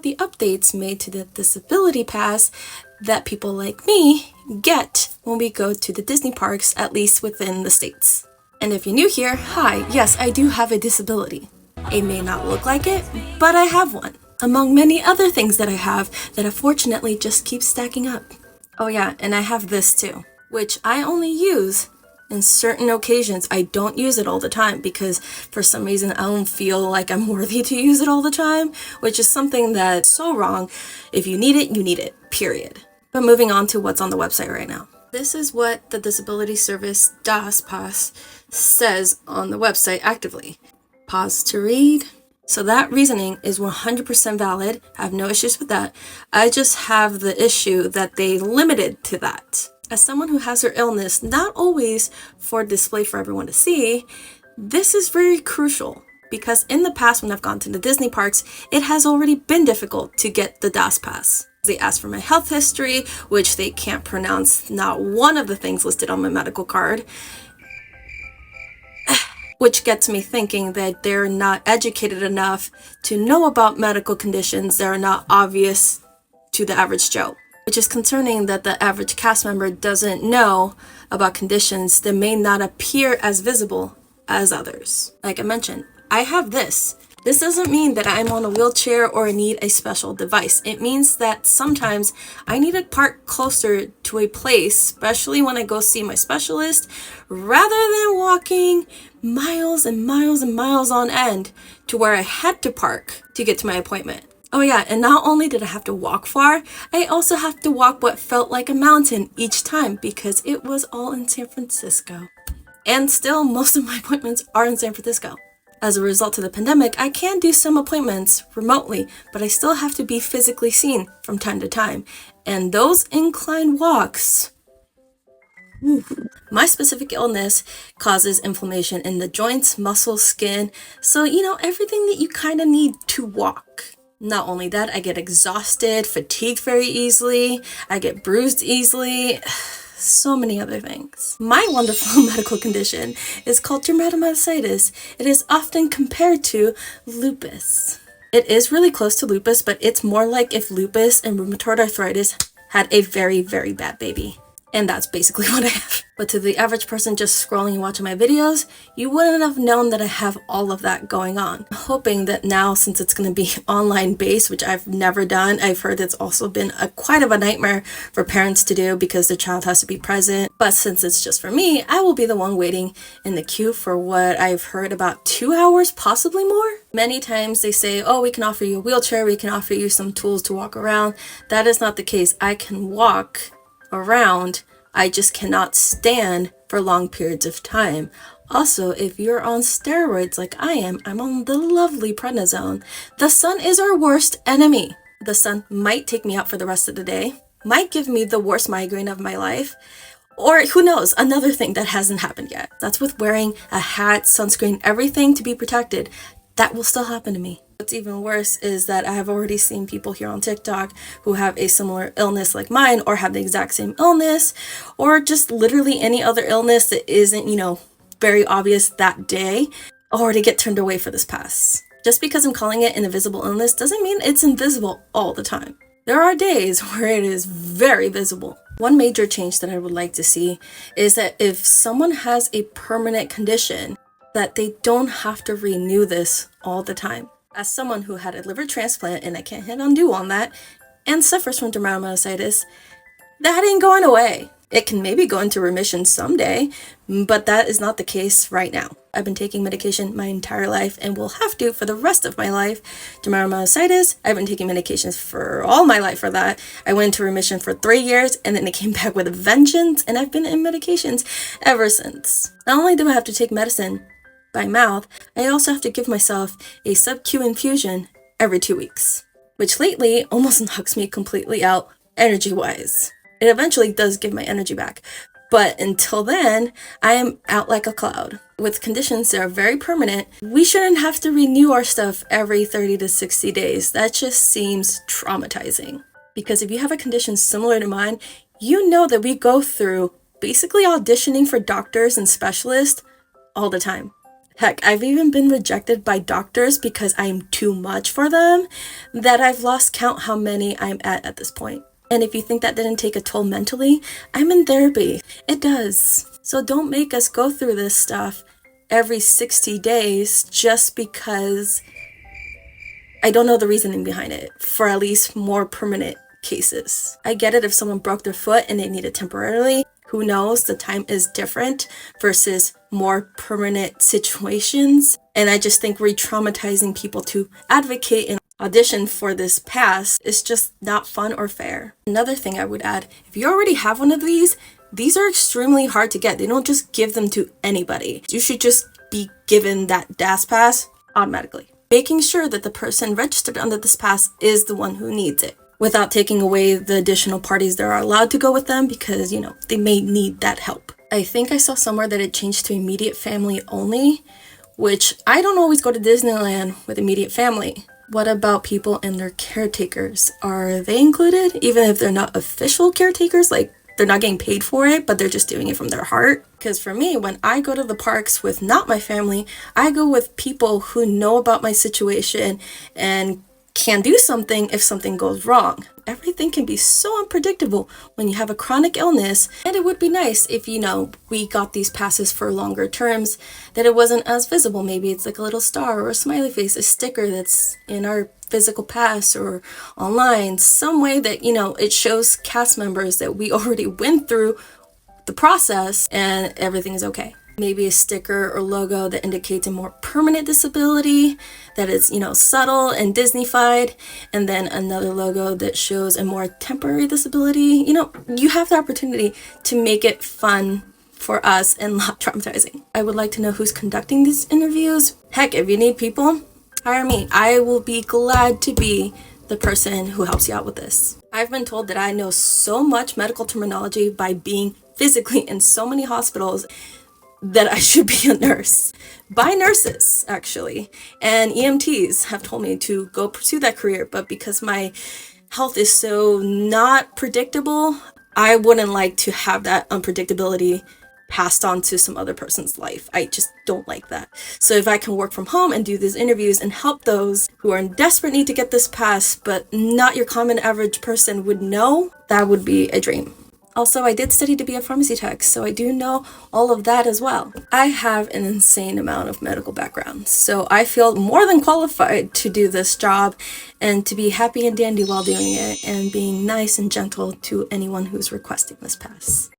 the updates made to the Disability Pass that people like me get when we go to the Disney parks, at least within the States. And if you're new here, hi, yes, I do have a disability. It may not look like it, but I have one, among many other things that I have that unfortunately just keep stacking up. Oh yeah, and I have this too, which I only use in certain occasions. I don't use it all the time because for some reason I don't feel like I'm worthy to use it all the time, which is something that's so wrong. If you need it, period. But moving on to what's on the website right now. This is what the Disability Service DAS Pass says on the website actively. Pause to read. So that reasoning is 100% valid. I have no issues with that. I just have the issue that they limited to that. As someone who has her illness, not always for display for everyone to see, this is very crucial because in the past when I've gone to the Disney parks, it has already been difficult to get the DAS Pass. They ask for my health history, which they can't pronounce not one of the things listed on my medical card, which gets me thinking that they're not educated enough to know about medical conditions that are not obvious to the average Joe. Which is concerning that the average cast member doesn't know about conditions that may not appear as visible as others. Like I mentioned, I have this. This doesn't mean that I'm on a wheelchair or need a special device. It means that sometimes I need to park closer to a place, especially when I go see my specialist, rather than walking miles and miles and miles on end to where I had to park to get to my appointment. Oh yeah, and not only did I have to walk far, I also have to walk what felt like a mountain each time because it was all in San Francisco. And still, most of my appointments are in San Francisco. As a result of the pandemic, I can do some appointments remotely, but I still have to be physically seen from time to time. And those incline walks, my specific illness causes inflammation in the joints, muscles, skin, so everything that you kind of need to walk. Not only that, I get exhausted, fatigued very easily, I get bruised easily, so many other things. My wonderful medical condition is called dermatomyositis. It is often compared to lupus. It is really close to lupus, but it's more like if lupus and rheumatoid arthritis had a very, very bad baby. And that's basically what I have. But to the average person just scrolling and watching my videos, you wouldn't have known that I have all of that going on. I'm hoping that now, since it's going to be online based, which I've never done, I've heard it's also been quite of a nightmare for parents to do because the child has to be present. But since it's just for me, I will be the one waiting in the queue for what I've heard about 2 hours, possibly more. Many times they say, oh, we can offer you a wheelchair, we can offer you some tools to walk around. That is not the case. I can walk around, I just cannot stand for long periods of time. Also, if you're on steroids like I am, I'm on the lovely prednisone. The sun is our worst enemy. The sun might take me out for the rest of the day, might give me the worst migraine of my life, or who knows, another thing that hasn't happened yet. That's with wearing a hat, sunscreen, everything to be protected. That will still happen to me. What's even worse is that I have already seen people here on TikTok who have a similar illness like mine or have the exact same illness or just literally any other illness that isn't, very obvious that day or to get turned away for this pass. Just because I'm calling it an invisible illness doesn't mean it's invisible all the time. There are days where it is very visible. One major change that I would like to see is that if someone has a permanent condition, that they don't have to renew this all the time. As someone who had a liver transplant, and I can't hit undo on that, and suffers from dermatomyositis, that ain't going away. It can maybe go into remission someday, but that is not the case right now. I've been taking medication my entire life and will have to for the rest of my life. Dermatomyositis, I've been taking medications for all my life for that. I went into remission for 3 years and then it came back with a vengeance, and I've been in medications ever since. Not only do I have to take medicine by mouth, I also have to give myself a sub-Q infusion every 2 weeks, which lately almost knocks me completely out energy-wise. It eventually does give my energy back, but until then, I am out like a cloud. With conditions that are very permanent, we shouldn't have to renew our stuff every 30 to 60 days. That just seems traumatizing. Because if you have a condition similar to mine, you know that we go through basically auditioning for doctors and specialists all the time. Heck, I've even been rejected by doctors because I'm too much for them, that I've lost count how many I'm at this point. And if you think that didn't take a toll mentally, I'm in therapy. It does. So don't make us go through this stuff every 60 days just because I don't know the reasoning behind it for at least more permanent cases. I get it if someone broke their foot and they need it temporarily. Who knows? The time is different versus more permanent situations. And I just think re-traumatizing people to advocate and audition for this pass is just not fun or fair. Another thing I would add, if you already have one of these are extremely hard to get. They don't just give them to anybody. You should just be given that DAS pass automatically, making sure that the person registered under this pass is the one who needs it, without taking away the additional parties that are allowed to go with them because, they may need that help. I think I saw somewhere that it changed to immediate family only, which I don't always go to Disneyland with immediate family. What about people and their caretakers? Are they included, even if they're not official caretakers? Like, they're not getting paid for it, but they're just doing it from their heart. Because for me, when I go to the parks with not my family, I go with people who know about my situation and can do something if something goes wrong. Everything can be so unpredictable when you have a chronic illness, and it would be nice if, we got these passes for longer terms, that it wasn't as visible. Maybe it's like a little star or a smiley face, a sticker that's in our physical pass or online, some way that, it shows cast members that we already went through the process and everything is okay. Maybe a sticker or logo that indicates a more permanent disability that is, subtle and Disney-fied, and then another logo that shows a more temporary disability. You have the opportunity to make it fun for us and not traumatizing. I would like to know who's conducting these interviews. Heck, if you need people, hire me. I will be glad to be the person who helps you out with this. I've been told that I know so much medical terminology by being physically in so many hospitals that I should be a nurse. By nurses, actually. And EMTs have told me to go pursue that career, but because my health is so not predictable, I wouldn't like to have that unpredictability passed on to some other person's life. I just don't like that. So if I can work from home and do these interviews and help those who are in desperate need to get this pass, but not your common average person would know, that would be a dream. Also, I did study to be a pharmacy tech, so I do know all of that as well. I have an insane amount of medical background, so I feel more than qualified to do this job and to be happy and dandy while doing it and being nice and gentle to anyone who's requesting this pass.